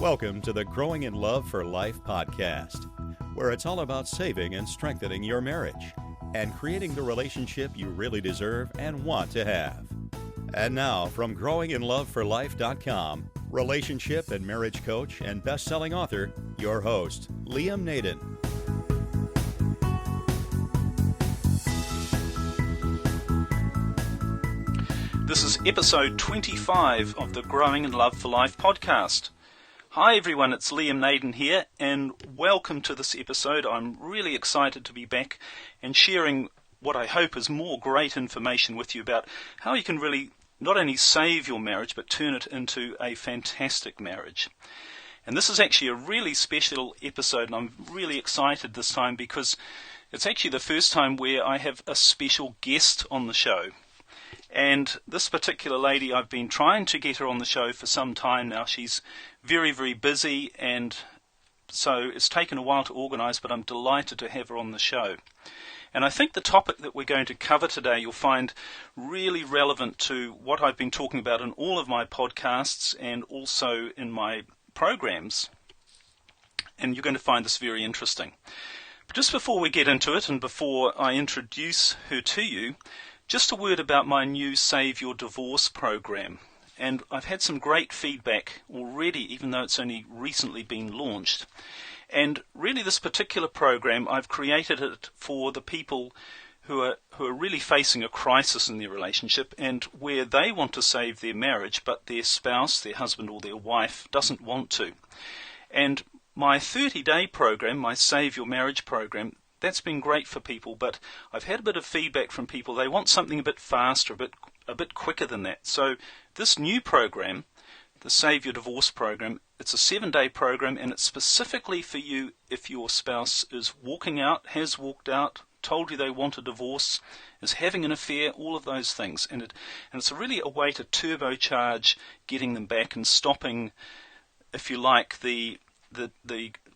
Welcome to the Growing in Love for Life podcast, where it's all about saving and strengthening your marriage and creating the relationship you really deserve and want to have. And now, from growinginloveforlife.com, relationship and marriage coach and best-selling author, your host, Liam Naden. This is episode 25 of the Growing in Love for Life podcast. Hi everyone, it's Liam Naden here, and welcome to this episode. I'm really excited to be back and sharing what I hope is more great information with you about how you can really not only save your marriage, but turn it into a fantastic marriage. And this is actually a really special episode, and I'm really excited this time because it's actually the first time where I have a special guest on the show. And this particular lady, I've been trying to get her on the show for some time now. She's very, very busy, and so it's taken a while to organise, but I'm delighted to have her on the show. And I think the topic that we're going to cover today you'll find really relevant to what I've been talking about in all of my podcasts and also in my programs. And you're going to find this very interesting. But just before we get into it and before I introduce her to you, just a word about my new Save Your Divorce program. And I've had some great feedback already, even though it's only recently been launched. And really this particular program, I've created it for the people who are really facing a crisis in their relationship and where they want to save their marriage, but their spouse, their husband or their wife doesn't want to. And my 30-day program, my Save Your Marriage program, that's been great for people, but I've had a bit of feedback from people. They want something a bit faster, a bit quicker than that. So this new program, the Save Your Divorce program, it's a 7-day program, and it's specifically for you if your spouse is walking out, has walked out, told you they want a divorce, is having an affair, all of those things. And it's really a way to turbocharge getting them back and stopping, if you like, the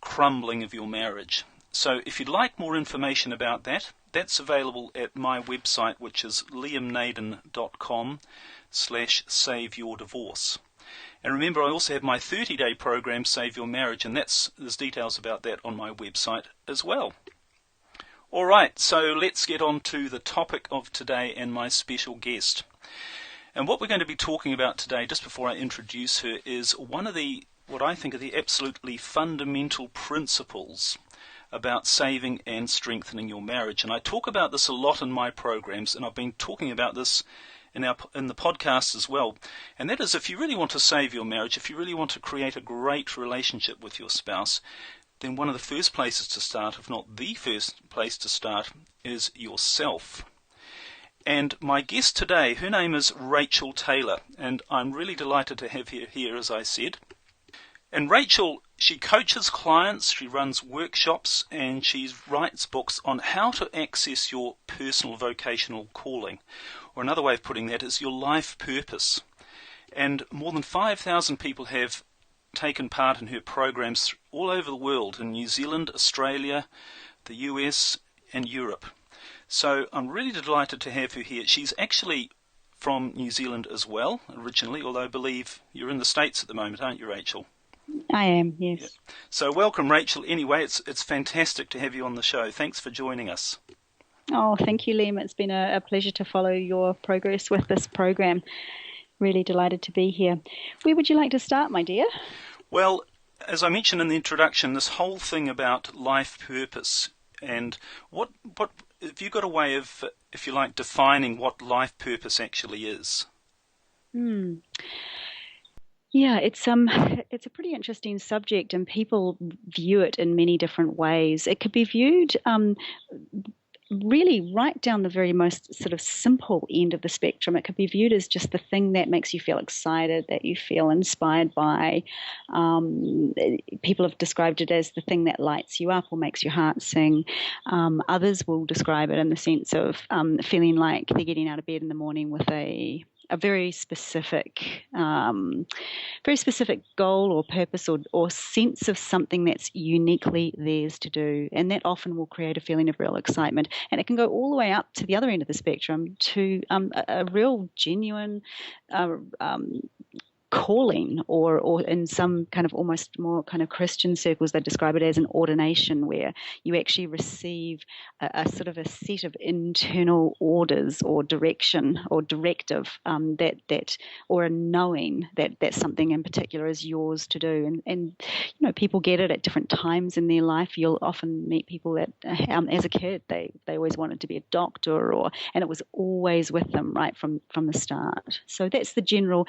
crumbling of your marriage. So if you'd like more information about that, that's available at my website, which is liamnaden.com/saveyourdivorce. And remember, I also have my 30-day program, Save Your Marriage, and there's details about that on my website as well. All right, so let's get on to the topic of today and my special guest. And what we're going to be talking about today, just before I introduce her, is one of what I think are the absolutely fundamental principles about saving and strengthening your marriage. And I talk about this a lot in my programs, and I've been talking about this in the podcast as well. And that is, if you really want to save your marriage, if you really want to create a great relationship with your spouse, then one of the first places to start, if not the first place to start, is yourself. And my guest today, her name is Rachel Taylor, and I'm really delighted to have her here, as I said. And Rachel, she coaches clients, she runs workshops, and she writes books on how to access your personal vocational calling. Or another way of putting that is your life purpose. And more than 5,000 people have taken part in her programs all over the world, in New Zealand, Australia, the US, and Europe. So I'm really delighted to have her here. She's actually from New Zealand as well, originally, although I believe you're in the States at the moment, aren't you, Rachel? I am, yes. Yeah. So welcome, Rachel. Anyway, it's fantastic to have you on the show. Thanks for joining us. Oh, thank you, Liam. It's been a pleasure to follow your progress with this program. Really delighted to be here. Where would you like to start, my dear? Well, as I mentioned in the introduction, this whole thing about life purpose, and what have you got a way of, if you like, defining what life purpose actually is? Yeah, it's a pretty interesting subject, and people view it in many different ways. It could be viewed really right down the very most sort of simple end of the spectrum. It could be viewed as just the thing that makes you feel excited, that you feel inspired by. People have described it as the thing that lights you up or makes your heart sing. Others will describe it in the sense of feeling like they're getting out of bed in the morning with a very specific goal or purpose or sense of something that's uniquely theirs to do. And that often will create a feeling of real excitement. And it can go all the way up to the other end of the spectrum to a real genuine calling, or in some kind of almost more kind of Christian circles, they describe it as an ordination, where you actually receive a sort of a set of internal orders or direction or directive, that or a knowing that something in particular is yours to do. And people get it at different times in their life. You'll often meet people that as a kid they always wanted to be a doctor, and it was always with them right from the start. So that's the general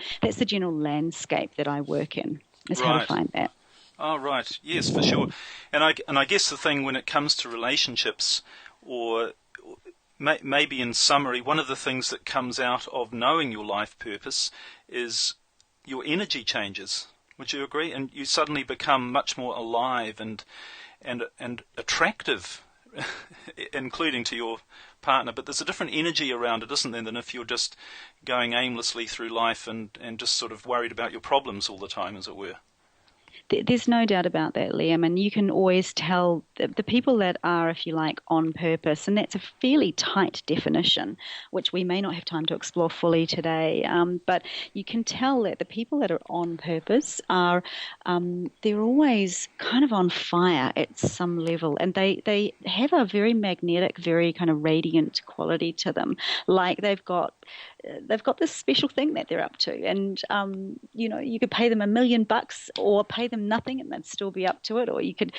landscape that I work in, is how to find that. Oh, right. Yes, for sure. And I guess the thing when it comes to relationships, or maybe in summary, one of the things that comes out of knowing your life purpose is your energy changes. Would you agree? And you suddenly become much more alive and attractive, including to your partner. But there's a different energy around it, isn't there, than if you're just going aimlessly through life and just sort of worried about your problems all the time, as it were. There's no doubt about that, Liam, and you can always tell the people that are, if you like, on purpose, and that's a fairly tight definition, which we may not have time to explore fully today, but you can tell that the people that are on purpose are, they're always kind of on fire at some level, and they have a very magnetic, very kind of radiant quality to them, like they've got this special thing that they're up to, and you could pay them $1 million or pay them nothing and they'd still be up to it, or you could,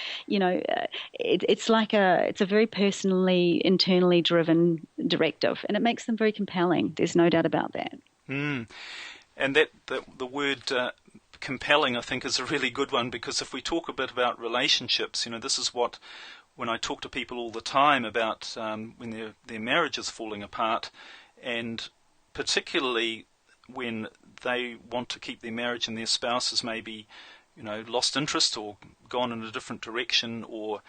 it's a very personally, internally driven directive, and it makes them very compelling. There's no doubt about that. And that the word compelling, I think, is a really good one, because if we talk a bit about relationships, this is what, when I talk to people all the time about when their marriage is falling apart, and particularly when they want to keep their marriage and their spouse has maybe, lost interest or gone in a different direction, or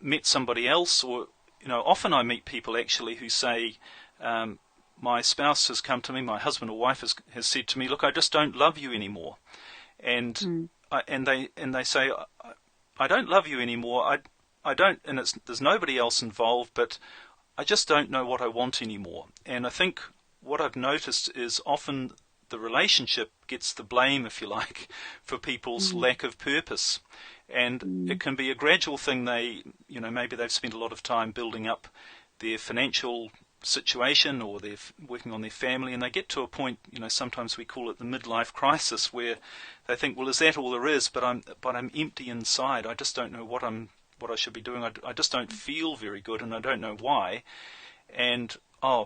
met somebody else, or, often I meet people actually who say, my spouse has come to me, my husband or wife has said to me, look, I just don't love you anymore. And they say, I don't love you anymore. I don't, and there's nobody else involved, but I just don't know what I want anymore. And I think what I've noticed is often the relationship gets the blame, if you like, for people's lack of purpose. And it can be a gradual thing. Maybe they've spent a lot of time building up their financial situation, or they're working on their family, and they get to a point, sometimes we call it the midlife crisis, where they think, well, is that all there is? But I'm empty inside. I just don't know what I should be doing. I just don't feel very good, and I don't know why. And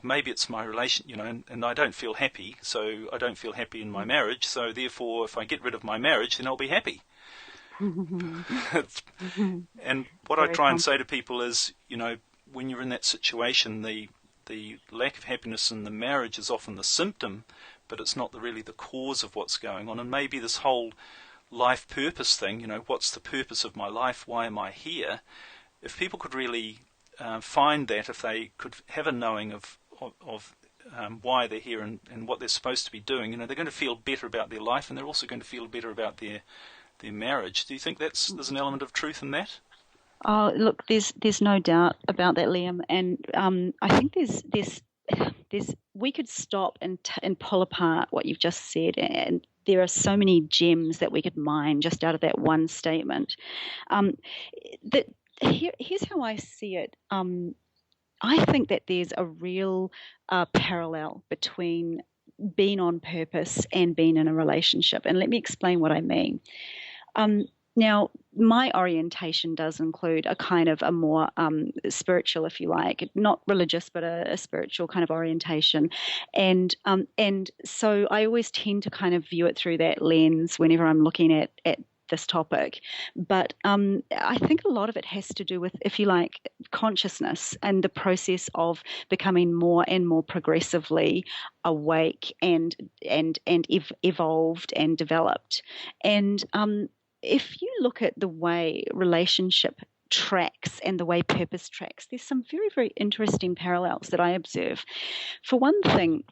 maybe it's my relation, and I don't feel happy, so I don't feel happy in my marriage, so therefore if I get rid of my marriage, then I'll be happy. And what I try and say to people is, when you're in that situation, the lack of happiness in the marriage is often the symptom, but it's not really the cause of what's going on. And maybe this whole life purpose thing, what's the purpose of my life? Why am I here? If people could really find that, if they could have a knowing of why they're here and what they're supposed to be doing, they're going to feel better about their life, and they're also going to feel better about their marriage. Do you think there's an element of truth in that? Oh, look, there's no doubt about that, Liam, and I think there's we could stop and pull apart what you've just said, and there are so many gems that we could mine just out of that one statement. Here's how I see it. I think that there's a real parallel between being on purpose and being in a relationship. And let me explain what I mean. Now, my orientation does include a kind of a more spiritual, if you like, not religious, but a spiritual kind of orientation. And so I always tend to kind of view it through that lens whenever I'm looking at this topic. But I think a lot of it has to do with, if you like, consciousness and the process of becoming more and more progressively awake and evolved and developed. And if you look at the way relationship tracks and the way purpose tracks, there's some very, very interesting parallels that I observe. For one thing,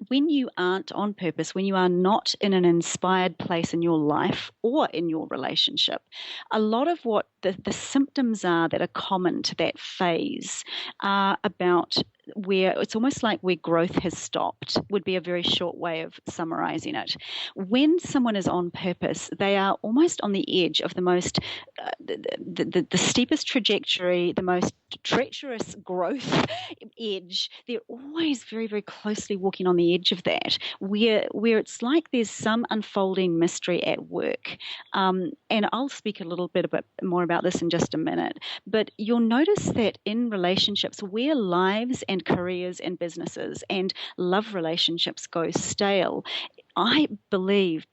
when you aren't on purpose, when you are not in an inspired place in your life or in your relationship, a lot of what the symptoms are that are common to that phase are about where it's almost like where growth has stopped, would be a very short way of summarizing it. When someone is on purpose, they are almost on the edge of the most, the steepest trajectory, the most treacherous growth edge. They're always very, very closely walking on the edge of that, where it's like there's some unfolding mystery at work. And I'll speak a little bit more about this in just a minute. But you'll notice that in relationships, where lives and careers and businesses and love relationships go stale, I believe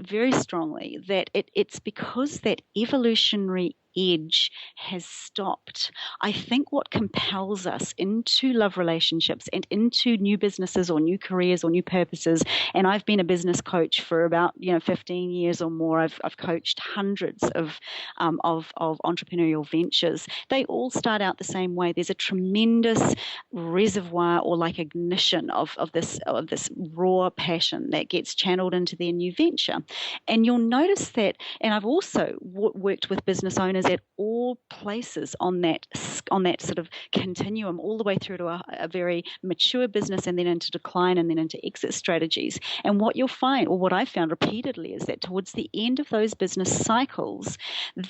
very strongly that it's because that evolutionary edge has stopped. I think what compels us into love relationships and into new businesses or new careers or new purposes, and I've been a business coach for about 15 years or more. I've coached hundreds of entrepreneurial ventures. They all start out the same way. There's a tremendous reservoir or like ignition of this raw passion that gets channeled into their new venture. And you'll notice that, and I've also worked with business owners at all places on that sort of continuum, all the way through to a very mature business and then into decline and then into exit strategies. And what you'll find, or what I found repeatedly, is that towards the end of those business cycles,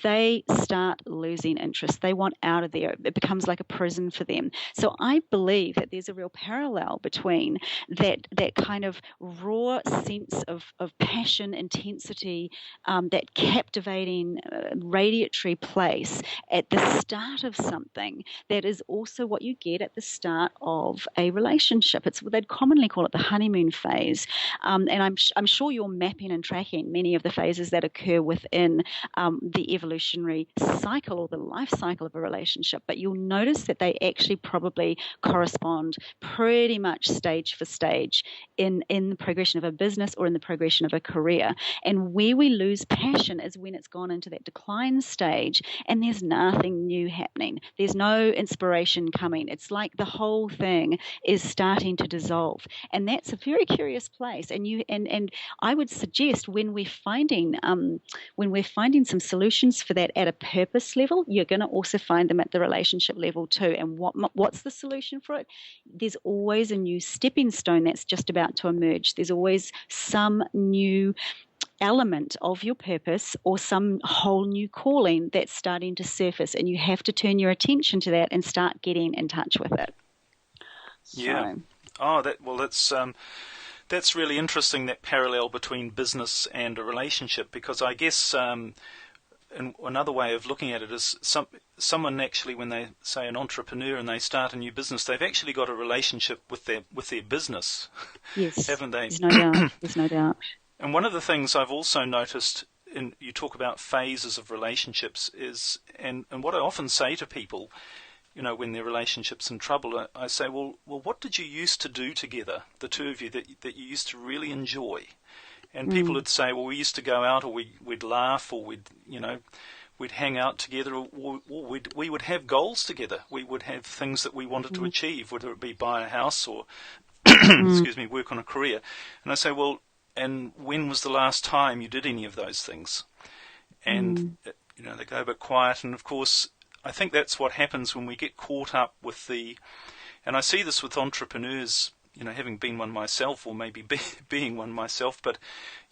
they start losing interest. They want out of there. It becomes like a prison for them. So I believe that there's a real parallel between that kind of raw sense of passion, intensity, that captivating, radiatory place at the start of something that is also what you get at the start of a relationship. They'd commonly call it the honeymoon phase. And I'm sure you're mapping and tracking many of the phases that occur within the evolutionary cycle or the life cycle of a relationship. But you'll notice that they actually probably correspond pretty much stage for stage in the progression of a business or in the progression of a career. And where we lose passion is when it's gone into that decline stage and there's nothing new happening. There's no inspiration coming. It's like the whole thing is starting to dissolve. And that's a very curious place. And I would suggest when we're finding some solutions for that at a purpose level, you're going to also find them at the relationship level too. And what's the solution for it? There's always a new stepping stone that's just about to emerge. There's always some new element of your purpose or some whole new calling that's starting to surface, and you have to turn your attention to that and start getting in touch with it. Yeah. That's really interesting, that parallel between business and a relationship, because I guess another way of looking at it is someone actually, when they say an entrepreneur and they start a new business, they've actually got a relationship with their business. Yes, haven't they? There's no doubt. There's no doubt. And one of the things I've also noticed, you talk about phases of relationships, and what I often say to people, when their relationship's in trouble, I say, well, what did you used to do together, the two of you, that you used to really enjoy? And people would say, well, we used to go out, or we'd laugh, or we'd hang out together, or we would have goals together. We would have things that we wanted to achieve, whether it be buy a house or, work on a career. And I say, well, and when was the last time you did any of those things? And, they go a bit quiet. And, of course, I think that's what happens when we get caught up with and I see this with entrepreneurs, having been one myself, or maybe being one myself, but,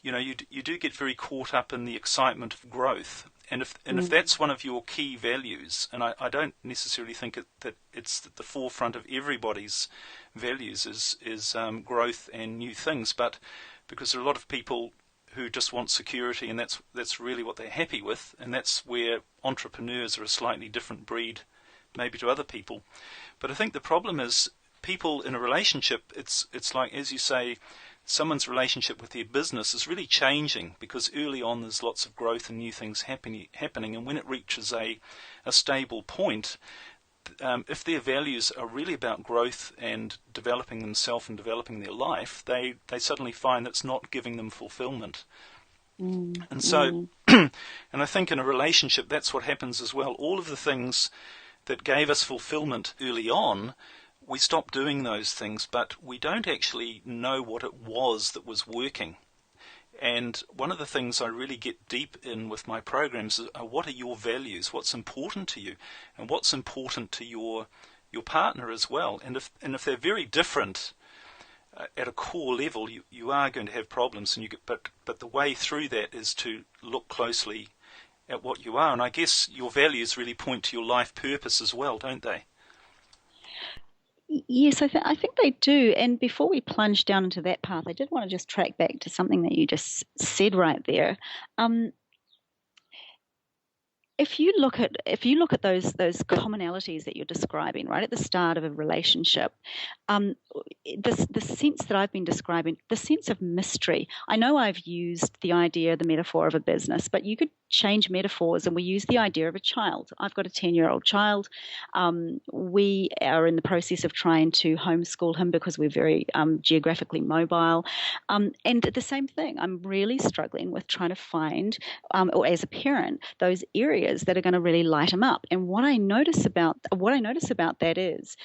you do get very caught up in the excitement of growth. And if that's one of your key values, and I don't necessarily think that it's at the forefront of everybody's values is growth and new things, but because there are a lot of people who just want security, and that's really what they're happy with, and that's where entrepreneurs are a slightly different breed, maybe to other people. But I think the problem is people in a relationship, it's like, as you say, someone's relationship with their business is really changing, because early on there's lots of growth and new things happening, and when it reaches a stable point, if their values are really about growth and developing themselves and developing their life, they suddenly find that's not giving them fulfilment. And so, and I think in a relationship that's what happens as well. All of the things that gave us fulfilment early on, we stop doing those things, but we don't actually know what it was that was working. And one of the things I really get deep in with my programs is what are your values? What's important to you? And what's important to your your partner as well. And if they're very different at a core level, you are going to have problems. But the way through that is to look closely at what you are. And I guess your values really point to your life purpose as well, don't they? Yes, I think they do. And before we plunge down into that path, I did want to just track back to something that you just said right there. If you look at those commonalities that you're describing right at the start of a relationship, the sense that I've been describing, the sense of mystery. I know I've used the metaphor of a business, but you could change metaphors, and we use the idea of a child. I've got a 10-year-old child. We are in the process of trying to homeschool him because we're very geographically mobile. And the same thing, I'm really struggling with trying to find, or as a parent, those areas that are going to really light him up. And what I notice about that is,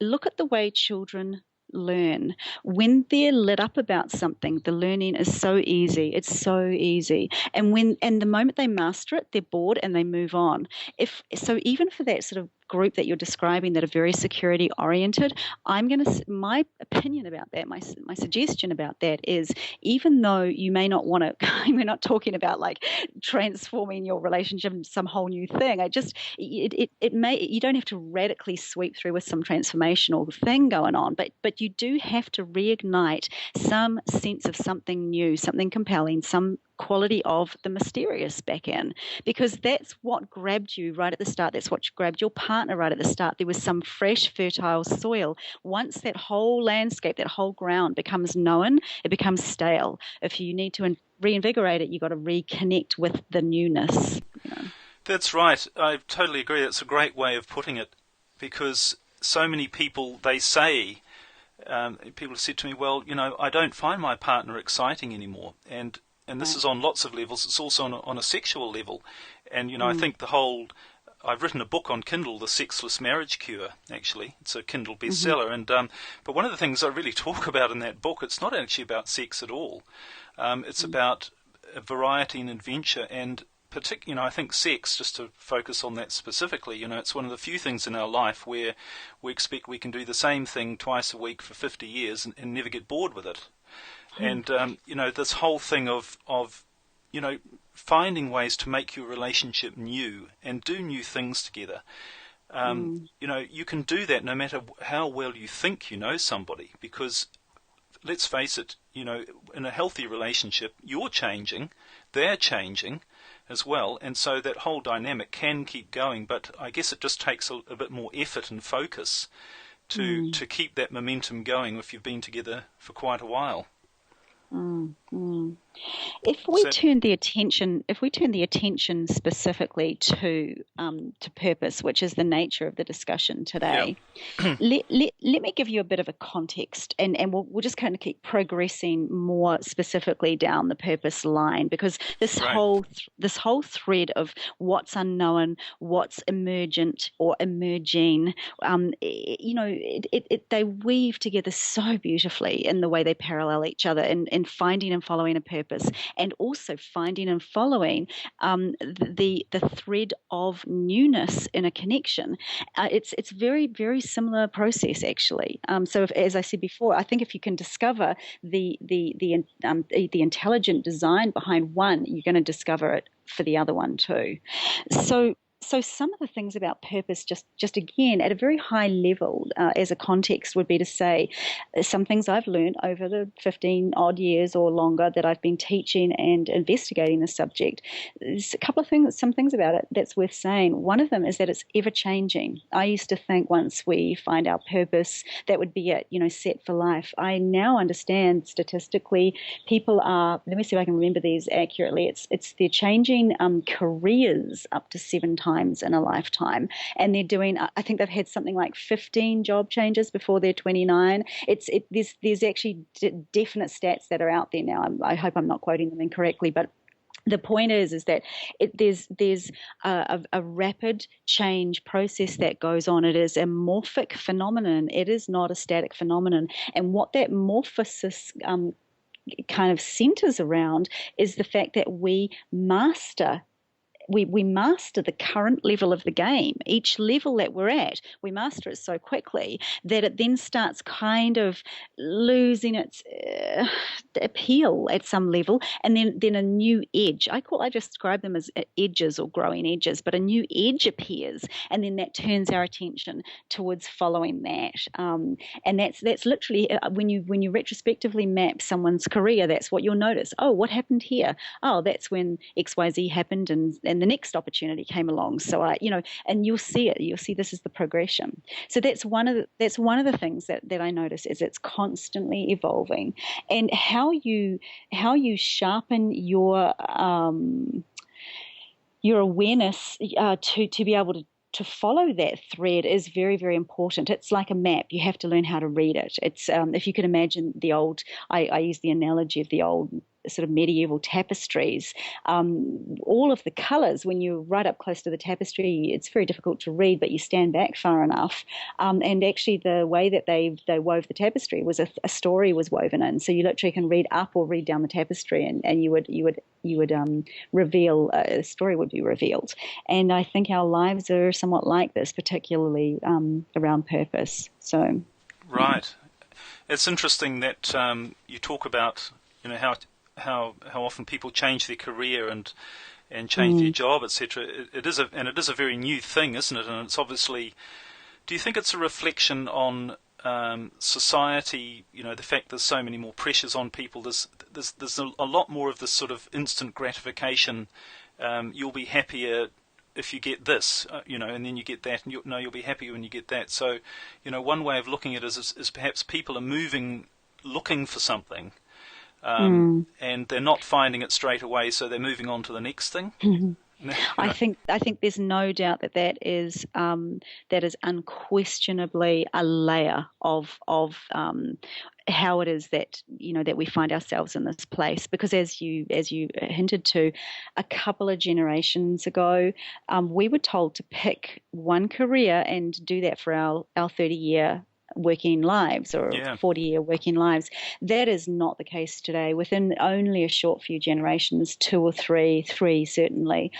look at the way children learn. When they're lit up about something, the learning is so easy. It's so easy. And the moment they master it, they're bored and they move on. Even for that sort of group that you're describing that are very security oriented, my opinion about that, my suggestion about that is, even though you may not want to, we're not talking about like transforming your relationship into some whole new thing. You don't have to radically sweep through with some transformational thing going on, but you do have to reignite some sense of something new, something compelling, some quality of the mysterious back in, because that's what grabbed you right at the start. That's what grabbed your partner right at the start. There was some fresh, fertile soil. Once that whole landscape, that whole ground becomes known, it becomes stale. If you need to reinvigorate it, you've got to reconnect with the newness. That's right. I totally agree. That's a great way of putting it, because so many people, they say, people have said to me, well, I don't find my partner exciting anymore. And this is on lots of levels. It's also on a sexual level. And, I think I've written a book on Kindle, The Sexless Marriage Cure, actually. It's a Kindle bestseller. And but one of the things I really talk about in that book, it's not actually about sex at all. It's about variety and adventure, and I think sex, just to focus on that specifically, it's one of the few things in our life where we expect we can do the same thing twice a week for 50 years and never get bored with it. And, this whole thing of finding ways to make your relationship new and do new things together. You can do that no matter how well you think you know somebody, because let's face it, in a healthy relationship, you're changing, they're changing as well. And so that whole dynamic can keep going, but I guess it just takes a bit more effort and focus to keep that momentum going if you've been together for quite a while. If we turn the attention specifically to purpose, which is the nature of the discussion today, let me give you a bit of a context, and we'll just kind of keep progressing more specifically down the purpose line, because this whole thread of what's unknown, what's emergent or emerging, they weave together so beautifully in the way they parallel each other in finding and following a purpose, and also finding and following the thread of newness in a connection. It's very, very similar process, actually. As I said before, I think if you can discover the intelligent design behind one, you're going to discover it for the other one too. So some of the things about purpose, just again, at a very high level, as a context, would be to say some things I've learned over the 15 odd years or longer that I've been teaching and investigating the subject. There's some things about it that's worth saying. One of them is that it's ever changing. I used to think once we find our purpose, that would be it, set for life. I now understand statistically, people are, let me see if I can remember these accurately, they're changing careers up to 7 times in a lifetime, and they're doing, I think they've had something like 15 job changes before they're 29. There's actually definite stats that are out there now. I hope I'm not quoting them incorrectly, but the point is that there's a rapid change process that goes on. It is a morphic phenomenon. It is not a static phenomenon. And what that morphosis kind of centers around is the fact that we master we master the current level of the game. Each level that we're at, we master it so quickly that it then starts kind of losing its appeal at some level, and then a new edge. I just describe them as edges or growing edges, but a new edge appears, and then that turns our attention towards following that. And that's literally when you retrospectively map someone's career, that's what you'll notice. Oh, what happened here? Oh, that's when XYZ happened, and the next opportunity came along. So and you'll see it. You'll see this is the progression. So that's one of the things that I notice is it's constantly evolving, and how you sharpen your awareness to be able to follow that thread is very, very important. It's like a map. You have to learn how to read it. It's if you could imagine the old, I use the analogy of the old sort of medieval tapestries. All of the colours, when you're right up close to the tapestry, it's very difficult to read, but you stand back far enough. And actually the way that they wove the tapestry was a story was woven in. So you literally can read up or read down the tapestry, and you would reveal, a story would be revealed. And I think our lives are somewhat like this, particularly around purpose. So, right. It's interesting that you talk about, how often people change their career and change their job, etc. It is a very new thing, isn't it? And it's obviously. Do you think it's a reflection on society? The fact there's so many more pressures on people. There's a lot more of this sort of instant gratification. You'll be happier if you get this, and then you get that, and you'll be happier when you get that. So, one way of looking at it is perhaps people are looking for something. And they're not finding it straight away, so they're moving on to the next thing. I think there's no doubt that is unquestionably a layer of how it is that that we find ourselves in this place. Because as you hinted to, a couple of generations ago, we were told to pick one career and do that for our 30-year working lives or 40-year working lives. That is not the case today. Within only a short few generations, 2 or 3 certainly,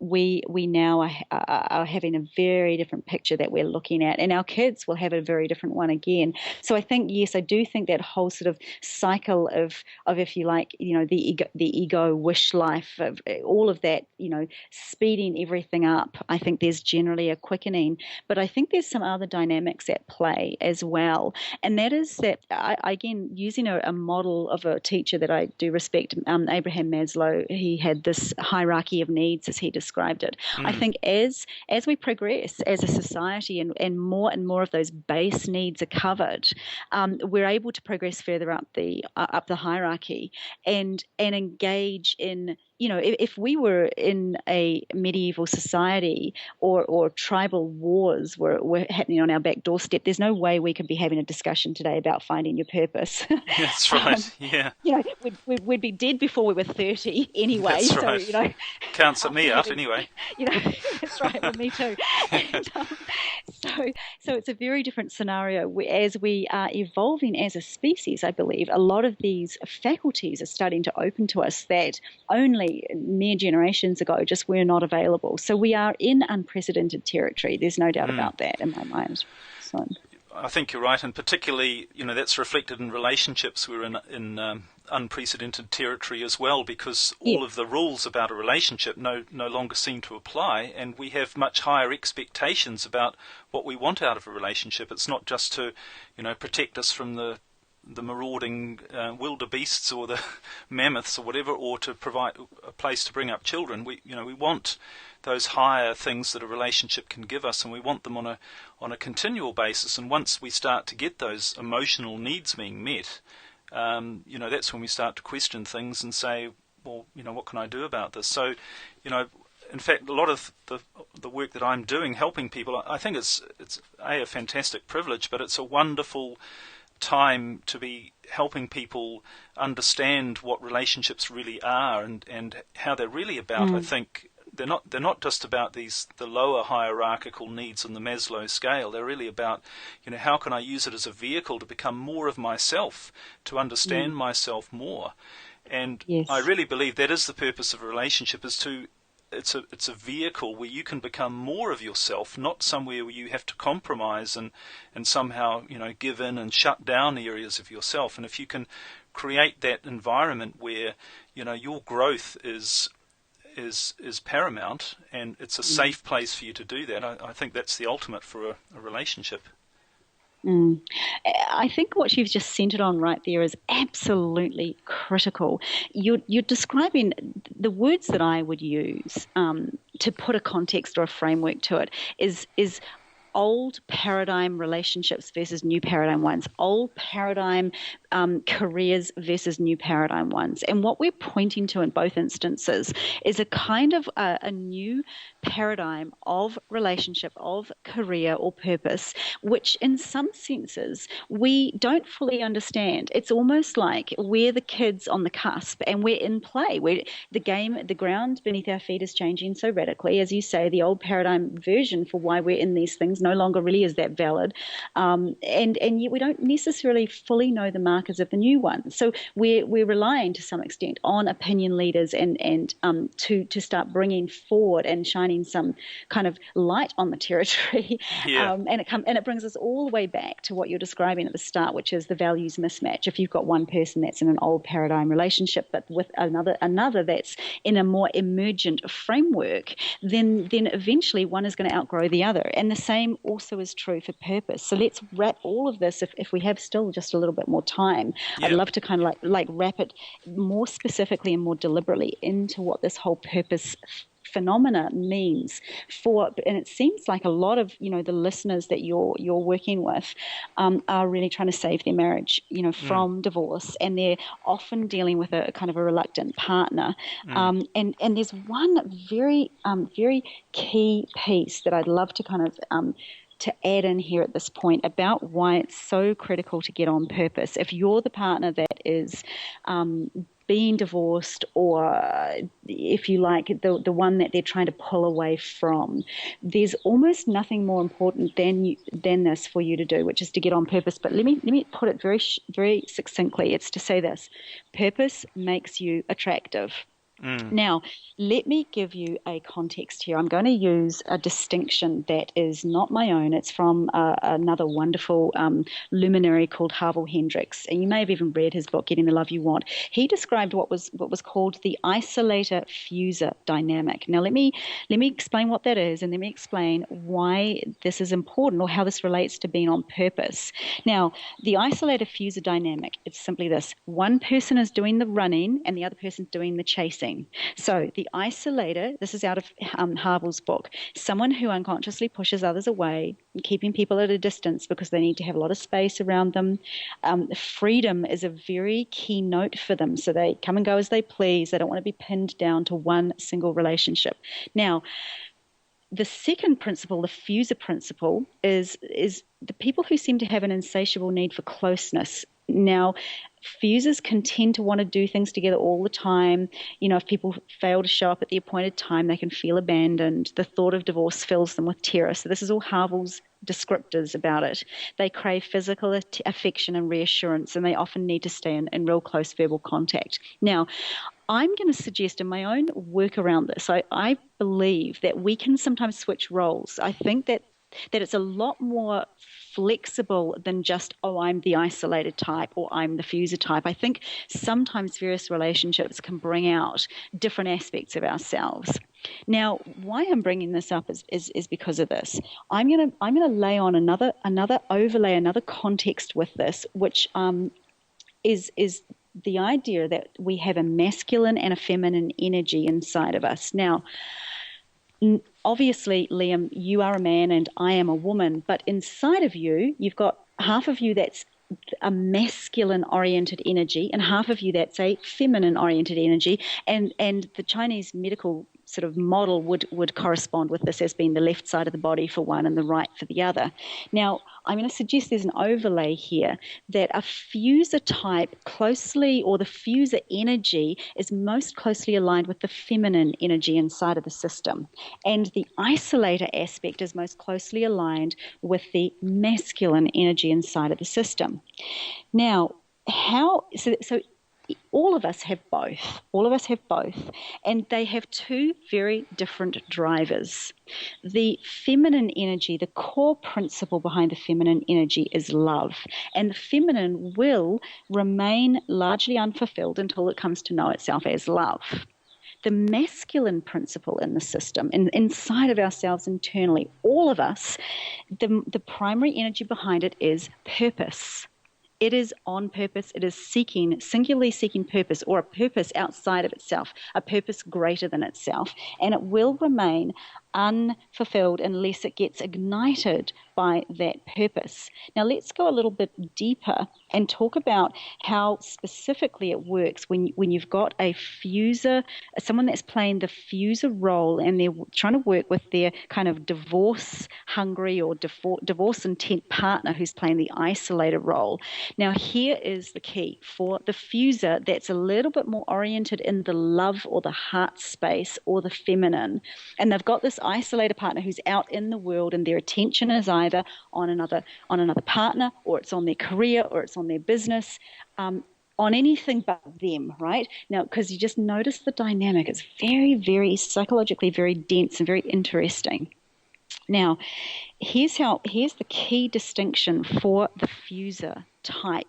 we now are having a very different picture that we're looking at, and our kids will have a very different one again. So I think, yes, I do think that whole sort of cycle of if you like, the ego wish life, of all of that, speeding everything up. I think there's generally a quickening, but I think there's some other dynamics at play as well, and that is that again, using a model of a teacher that I do respect, Abraham Maslow, he had this hierarchy of needs as he described it. I think as we progress as a society and more of those base needs are covered, we're able to progress further up the hierarchy and engage in. If we were in a medieval society or tribal wars were happening on our back doorstep, there's no way we could be having a discussion today about finding your purpose. That's right. Yeah. We'd be dead before we were 30 anyway. That's right. So counts at me out anyway. That's right. Well, me too. And, so it's a very different scenario. As we are evolving as a species, I believe a lot of these faculties are starting to open to us that only mere generations ago just were not available. So we are in unprecedented territory. There's no doubt about that in my mind. So I think you're right, and particularly, that's reflected in relationships. We're in unprecedented territory as well, because all of the rules about a relationship no longer seem to apply, and we have much higher expectations about what we want out of a relationship. It's not just to, protect us from the marauding wildebeests or the mammoths or whatever, or to provide a place to bring up children. We want those higher things that a relationship can give us, and we want them on a continual basis. And once we start to get those emotional needs being met, that's when we start to question things and say, well, what can I do about this? So, in fact, a lot of the work that I'm doing, helping people, I think it's a fantastic privilege, but it's a wonderful time to be helping people understand what relationships really are and how they're really about. I think they're not just about the lower hierarchical needs on the Maslow scale. They're really about, how can I use it as a vehicle to become more of myself, to understand myself more. And I really believe that is the purpose of a relationship, is to it's a vehicle where you can become more of yourself, not somewhere where you have to compromise and somehow, give in and shut down areas of yourself. And if you can create that environment where, your growth is paramount, and it's a safe place for you to do that, I think that's the ultimate for a relationship. I think what you've just centered on right there is absolutely critical. You're describing the words that I would use to put a context or a framework to it is old paradigm relationships versus new paradigm ones, old paradigm careers versus new paradigm ones. And what we're pointing to in both instances is a kind of a new paradigm of relationship, of career or purpose, which in some senses we don't fully understand. It's almost like we're the kids on the cusp and we're in play. The ground beneath our feet is changing so radically. As you say, the old paradigm version for why we're in these things no longer really is that valid. And yet we don't necessarily fully know the markers of the new one. So we're relying to some extent on opinion leaders and to start bringing forward and shining some kind of light on the territory. Yeah. And it brings us all the way back to what you're describing at the start, which is the values mismatch. If you've got one person that's in an old paradigm relationship, but with another that's in a more emergent framework, then eventually one is going to outgrow the other. And the same also is true for purpose. So let's wrap all of this, if we have still just a little bit more time. Yeah. I'd love to kind of like wrap it more specifically and more deliberately into what this whole purpose phenomena means and it seems like a lot of the listeners that you're working with are really trying to save their marriage from divorce, and they're often dealing with a kind of a reluctant partner, and there's one very key piece that I'd love to kind of to add in here at this point about why it's so critical to get on purpose. If you're the partner that is being divorced, or if you like, the one that they're trying to pull away from, there's almost nothing more important than this for you to do, which is to get on purpose. But let me put it very, very succinctly. It's to say this: purpose makes you attractive. Now, let me give you a context here. I'm going to use a distinction that is not my own. It's from another wonderful luminary called Harville Hendricks, and you may have even read his book, Getting the Love You Want. He described what was called the isolator-fuser dynamic. Now, let me explain what that is, and let me explain why this is important, or how this relates to being on purpose. Now, the isolator-fuser dynamic, it's simply this: one person is doing the running, and the other person's doing the chasing. So the isolator, this is out of Harville's book, someone who unconsciously pushes others away, keeping people at a distance because they need to have a lot of space around them. Freedom is a very key note for them, so they come and go as they please. They don't want to be pinned down to one single relationship. Now, the second principle, the fuser principle, is the people who seem to have an insatiable need for closeness. Now, fusers can tend to want to do things together all the time. If people fail to show up at the appointed time, they can feel abandoned. The thought of divorce fills them with terror. So this is all Harville's descriptors about it. They crave physical affection and reassurance, and they often need to stay in real close verbal contact. Now, I'm going to suggest in my own work around this, I believe that we can sometimes switch roles. I think that it's a lot more flexible than just, I'm the isolated type or I'm the fuser type. I think sometimes various relationships can bring out different aspects of ourselves. Now, why I'm bringing this up is because of this. I'm gonna lay on another overlay, another context with this, which is the idea that we have a masculine and a feminine energy inside of us. Now, obviously, Liam, you are a man and I am a woman, but inside of you, you've got half of you that's a masculine-oriented energy and half of you that's a feminine-oriented energy, and the Chinese medical sort of model would correspond with this as being the left side of the body for one and the right for the other. Now, I'm going to suggest there's an overlay here that a fuser type closely, or the fuser energy, is most closely aligned with the feminine energy inside of the system. And the isolator aspect is most closely aligned with the masculine energy inside of the system. Now, so all of us have both. All of us have both. And they have two very different drivers. The feminine energy, the core principle behind the feminine energy is love. And the feminine will remain largely unfulfilled until it comes to know itself as love. The masculine principle in the system, inside of ourselves internally, all of us, the primary energy behind it is purpose. It is on purpose. It is singularly seeking purpose, or a purpose outside of itself, a purpose greater than itself. And it will remain unfulfilled unless it gets ignited by that purpose. Now, let's go a little bit deeper and talk about how specifically it works when you've got a fuser, someone that's playing the fuser role, and they're trying to work with their kind of divorce-hungry or divorce-intent partner who's playing the isolator role. Now, here is the key for the fuser that's a little bit more oriented in the love or the heart space or the feminine, and they've got this isolator partner who's out in the world, and their attention is either on another partner, or it's on their career, or it's on their business, on anything but them, right? Now, because you just notice the dynamic, it's very, very psychologically very dense and very interesting. Now, here's the key distinction for the fuser type.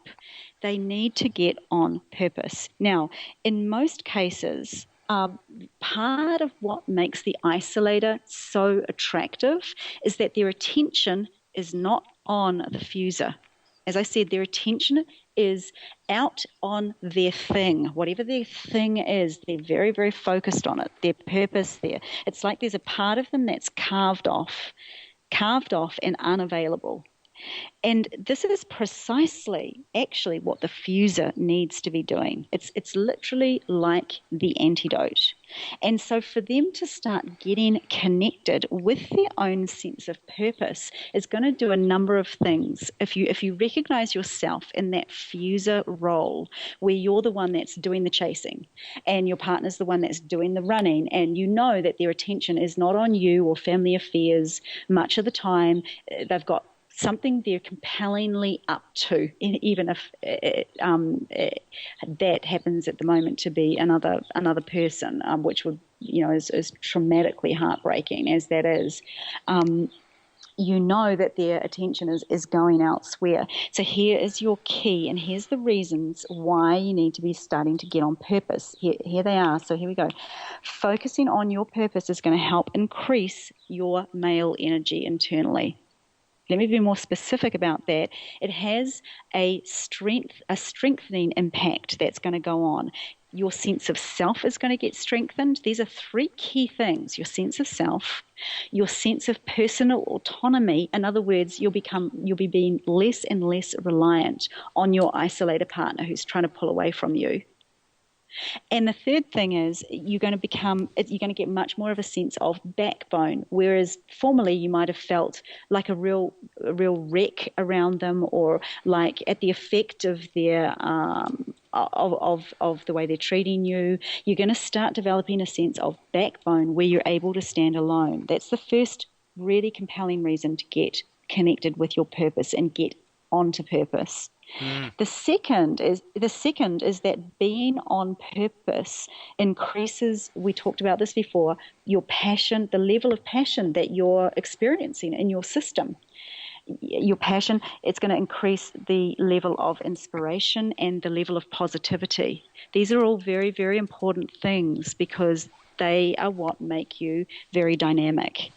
They need to get on purpose. Now, in most cases, part of what makes the isolator so attractive is that their attention is not on the fuser. As I said, their attention is out on their thing. Whatever their thing is, they're very, very focused on it, their purpose there. It's like there's a part of them that's carved off and unavailable. And this is precisely actually what the fuser needs to be doing. It's literally like the antidote. And so for them to start getting connected with their own sense of purpose is going to do a number of things. If you recognize yourself in that fuser role where you're the one that's doing the chasing and your partner's the one that's doing the running, and you know that their attention is not on you or family affairs much of the time, they've got something they're compellingly up to, even if that happens at the moment to be another person, which would, is traumatically heartbreaking as that is. You know that their attention is going elsewhere. So here is your key, and here's the reasons why you need to be starting to get on purpose. Here they are. So here we go. Focusing on your purpose is going to help increase your male energy internally. Let me be more specific about that. It has a strengthening impact that's going to go on. Your sense of self is going to get strengthened. These are three key things: your sense of self, your sense of personal autonomy. In other words, you'll be being less and less reliant on your isolator partner who's trying to pull away from you. And the third thing is you're going to get much more of a sense of backbone, whereas formerly you might have felt like a real wreck around them, or like at the effect of their of the way they're treating you. You're going to start developing a sense of backbone where you're able to stand alone. That's the first really compelling reason to get connected with your purpose and get onto purpose. The second is that being on purpose increases, we talked about this before, your passion, the level of passion that you're experiencing in your system. Your passion, it's going to increase the level of inspiration and the level of positivity. These are all very, very important things because they are what make you very dynamic.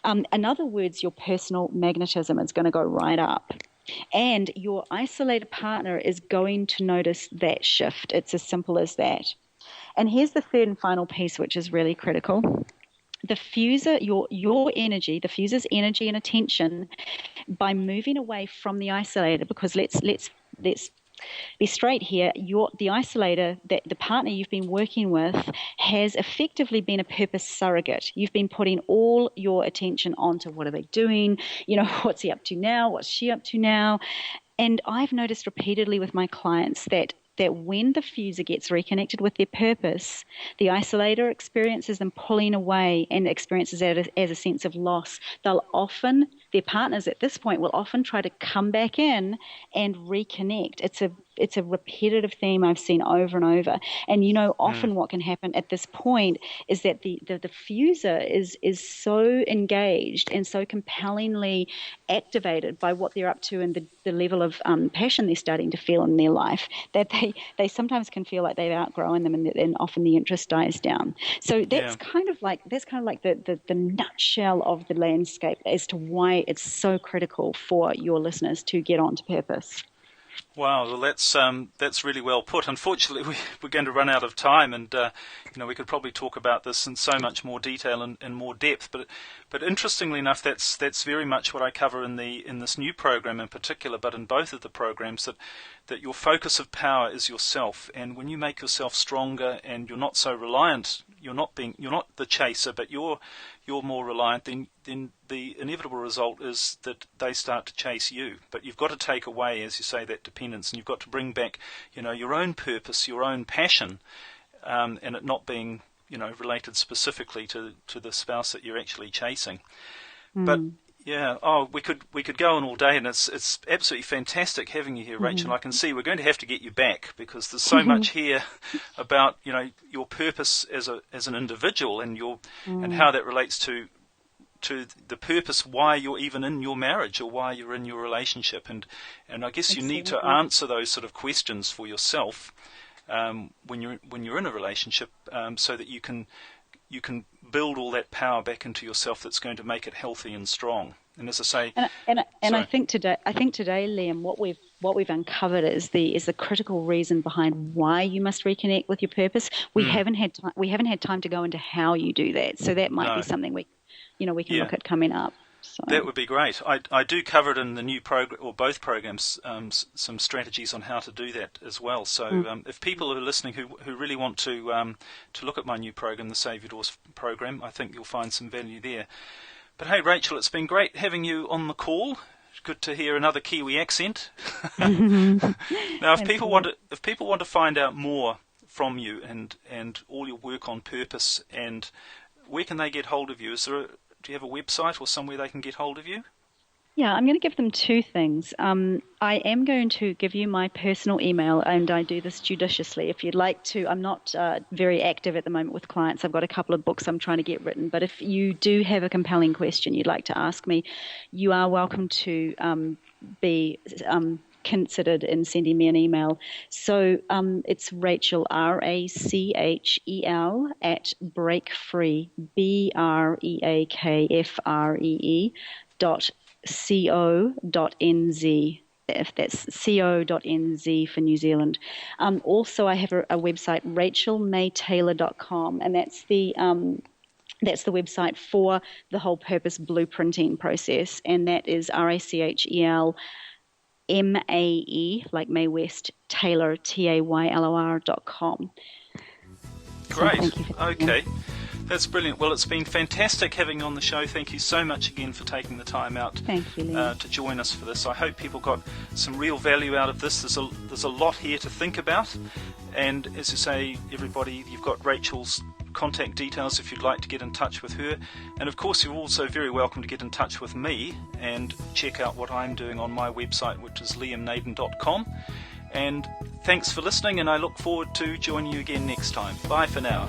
In other words, your personal magnetism is going to go right up. And your isolated partner is going to notice that shift. It's as simple as that. And here's the third and final piece, which is really critical. The fuser, your energy, the fuser's energy and attention, by moving away from the isolator, because let's be straight here, the isolator, the partner you've been working with, has effectively been a purpose surrogate. You've been putting all your attention onto what are they doing, what's he up to now, what's she up to now. And I've noticed repeatedly with my clients that when the fuser gets reconnected with their purpose, the isolator experiences them pulling away and experiences it as a sense of loss. Their partners at this point will often try to come back in and reconnect. it's a repetitive theme I've seen over and over. And often what can happen at this point is that the diffuser is so engaged and so compellingly activated by what they're up to and the level of passion they're starting to feel in their life that they sometimes can feel like they've outgrown them, and often the interest dies down. So that's kind of like the nutshell of the landscape as to why it's so critical for your listeners to get on to purpose. Wow, well, that's really well put. Unfortunately, we're going to run out of time, and we could probably talk about this in so much more detail and more depth. But interestingly enough, that's very much what I cover in this new program in particular, but in both of the programs, that your focus of power is yourself, and when you make yourself stronger and you're not so reliant, you're not the chaser, but you're more reliant, then the inevitable result is that they start to chase you. But you've got to take away, as you say, that dependence, and you've got to bring back, your own purpose, your own passion, and it not being, related specifically to the spouse that you're actually chasing. But we could go on all day, and it's absolutely fantastic having you here, Rachel. I can see we're going to have to get you back because there's so much here about your purpose as an individual and and how that relates to the purpose why you're even in your marriage or why you're in your relationship, and I guess you need to answer those sort of questions for yourself when you're in a relationship, so that you can build all that power back into yourself that's going to make it healthy and strong. And as I say, and I think today, Liam, what we've uncovered is the critical reason behind why you must reconnect with your purpose. We haven't had time to go into how you do that, so that might be something we can look at coming up. So. That would be great. I do cover it in the new program, or both programs, some strategies on how to do that as well. So if people are listening who really want to look at my new program, the Save Your Doors program, I think you'll find some value there. But hey, Rachel, it's been great having you on the call. Good to hear another Kiwi accent. Now, if people want to find out more from you and all your work on purpose, and where can they get hold of you? Do you have a website or somewhere they can get hold of you? Yeah, I'm going to give them two things. I am going to give you my personal email, and I do this judiciously. If you'd like to, I'm not very active at the moment with clients. I've got a couple of books I'm trying to get written. But if you do have a compelling question you'd like to ask me, you are welcome to be considered in sending me an email. So it's Rachel, Rachel, at breakfree, breakfree.co.nz, if that's co.nz for New Zealand. Also, I have a website, rachelmaytaylor.com, and that's the website for the whole purpose blueprinting process, and that is RACHEL MAE, like Mae West, Taylor, TAYLOR.com. Great. So okay. That's brilliant. Well, it's been fantastic having you on the show. Thank you so much again for taking the time out to join us for this. I hope people got some real value out of this. There's a lot here to think about. And as I say, everybody, you've got Rachel's contact details if you'd like to get in touch with her. And of course, you're also very welcome to get in touch with me and check out what I'm doing on my website, which is liamnaden.com. And thanks for listening, and I look forward to joining you again next time. Bye for now.